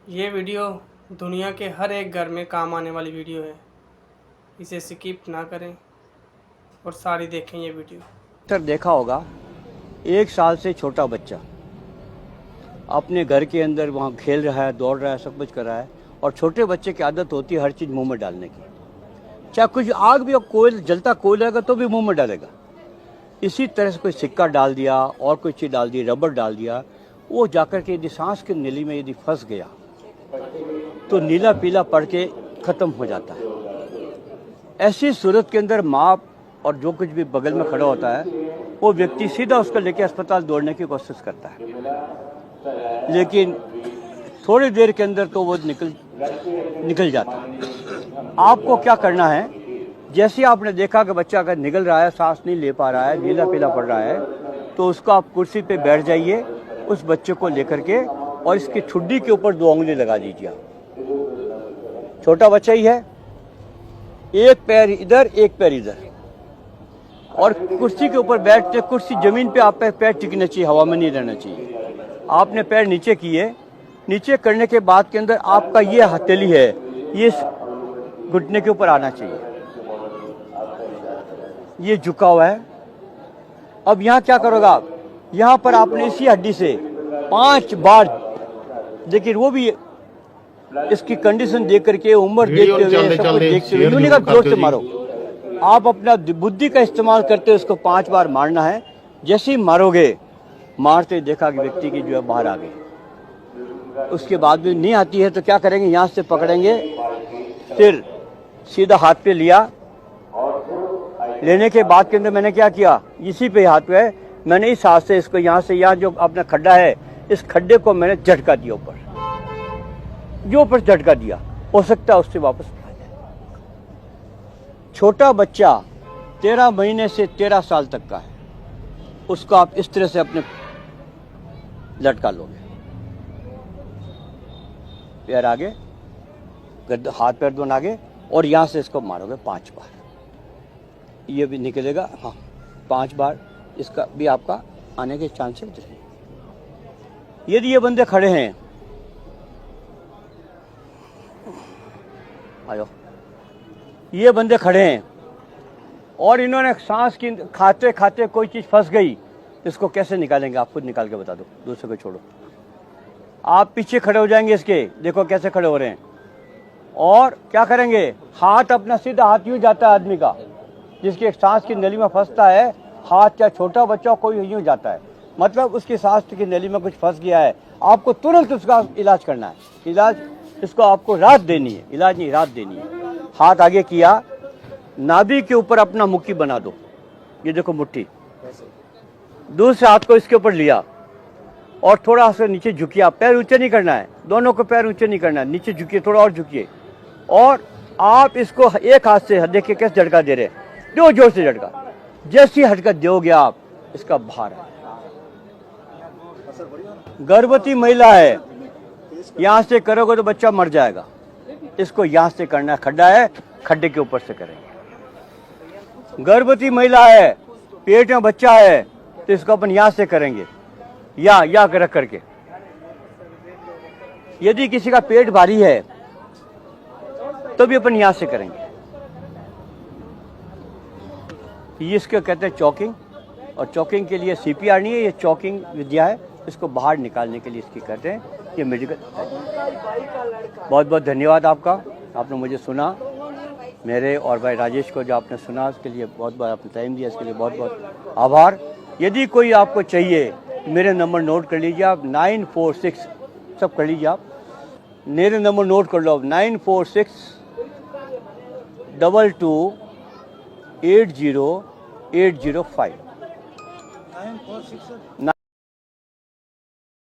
ये वीडियो दुनिया के हर एक घर में काम आने वाली वीडियो है। इसे स्किप ना करें और सारी देखें ये वीडियो। सर देखा होगा 1 साल से छोटा बच्चा अपने घर के अंदर वहाँ खेल रहा है, दौड़ रहा है, सब कुछ कर रहा है और छोटे बच्चे की आदत होती है हर चीज़ मुंह में डालने की। चाहे कुछ आग भी कोयल जलता कोयल रहेगा तो भी मुंह में डालेगा। इसी तरह से कोई सिक्का डाल दिया और कोई चीज़ डाल दी, रबड़ डाल दिया, वो जाकर के यदि सांस की नली में यदि फंस गया तो नीला पीला पड़ के ख़त्म हो जाता है। ऐसी सूरत के अंदर माँ और जो कुछ भी बगल में खड़ा होता है वो व्यक्ति सीधा उसको लेके अस्पताल दौड़ने की कोशिश करता है, लेकिन थोड़ी देर के अंदर तो वो निकल जाता है। आपको क्या करना है, जैसे आपने देखा कि बच्चा अगर निकल रहा है, सांस नहीं ले पा रहा है, नीला पीला पड़ रहा है, तो उसको आप कुर्सी पे बैठ जाइए, उस बच्चे को लेकर के और इसकी ठुड्डी के ऊपर 2 उंगली लगा दीजिए। छोटा बच्चा ही है, एक पैर इधर एक पैर इधर, और कुर्सी के ऊपर बैठते, कुर्सी जमीन पे आप पैर टिकने चाहिए, हवा में नहीं रहना चाहिए। आपने पैर नीचे किए, नीचे करने के बाद के अंदर आपका ये हथेली है, ये घुटने के ऊपर आना चाहिए, ये झुका हुआ है। अब यहाँ क्या करोगे आप, यहाँ पर आपने इसी हड्डी से 5 बार, लेकिन वो भी इसकी कंडीशन देख करके, उम्र देखते हुए, सब कुछ देखते हुए, यूं नहीं का जोर से मारो। आप अपना बुद्धि का इस्तेमाल करते उसको 5 बार मारना है। जैसे ही मारोगे, मारते देखा कि व्यक्ति की जो है बाहर आ गई। उसके बाद भी नहीं आती है तो क्या करेंगे, यहाँ से पकड़ेंगे, फिर सीधा हाथ पे लिया। लेने के बाद के अंदर मैंने क्या किया, इसी पे हाथ पे मैंने इस हाथ से इसको यहाँ से, यहाँ जो अपना खड्डा है, इस खड्डे को मैंने झटका दिया ऊपर, जो ऊपर झटका दिया, हो सकता है उससे वापस आ जाए। छोटा बच्चा 13 महीने से 13 साल तक का है, उसको आप इस तरह से अपने लटका लोगे, पैर आगे, हाथ पैर दोनों आगे, और यहाँ से इसको मारोगे 5 बार, ये भी निकलेगा। हाँ, 5 बार इसका भी आपका आने के चांसेस हैं। यदि ये बंदे खड़े हैं, आयो, ये बंदे खड़े हैं और इन्होंने सांस की खाते खाते कोई चीज़ फंस गई, इसको कैसे निकालेंगे? आप खुद निकाल के बता दो, दूसरे को छोड़ो। आप पीछे खड़े हो जाएंगे इसके, देखो कैसे खड़े हो रहे हैं, और क्या करेंगे, हाथ अपना सीधा, हाथ यूँ जाता है आदमी का, जिसकी सांस की नली में फंसता है हाथ, चाहे छोटा बच्चा कोई यूँ जाता है, मतलब उसकी सांस की नली में कुछ फंस गया है, आपको तुरंत उसका इलाज करना है। इलाज इसको आपको राहत देनी है, इलाज नहीं, राहत देनी है। हाथ आगे किया, नाभि के ऊपर अपना मुट्ठी बना दो, ये देखो मुट्ठी, दूसरे हाथ को इसके ऊपर लिया और थोड़ा सा नीचे झुकिए। पैर ऊंचे नहीं करना है, दोनों को पैर ऊंचे नहीं करना है, नीचे झुकिए, थोड़ा और झुकिए, और आप इसको एक हाथ से, देखिए कैसे झटका दे रहे हैं, जो जोर से झटका, जैसी हटका दोगे आप, इसका बाहर है। गर्भवती महिला है, यहाँ से करोगे तो बच्चा मर जाएगा, इसको यहाँ से करना है, खड्डा है, खड्डे के ऊपर से करेंगे। गर्भवती महिला है, पेट में बच्चा है, तो इसको अपन यहाँ से करेंगे, या रख करके। यदि किसी का पेट भारी है तो भी अपन यहाँ से करेंगे। ये इसको कहते हैं चॉकिंग, और चॉकिंग के लिए CPR नहीं है, ये चॉकिंग विद्या है, इसको बाहर निकालने के लिए इसकी कहते हैं, ये मेडिकल। बहुत बहुत धन्यवाद आपका, आपने मुझे सुना, मेरे और भाई राजेश को जो आपने सुना, उसके लिए बहुत बहुत आपने टाइम दिया, इसके लिए बहुत बहुत आभार। यदि कोई आपको चाहिए, मेरे नंबर नोट कर लीजिए आप, 946, सब कर लीजिए आप, मेरे नंबर नोट कर लो आप, 94622808005।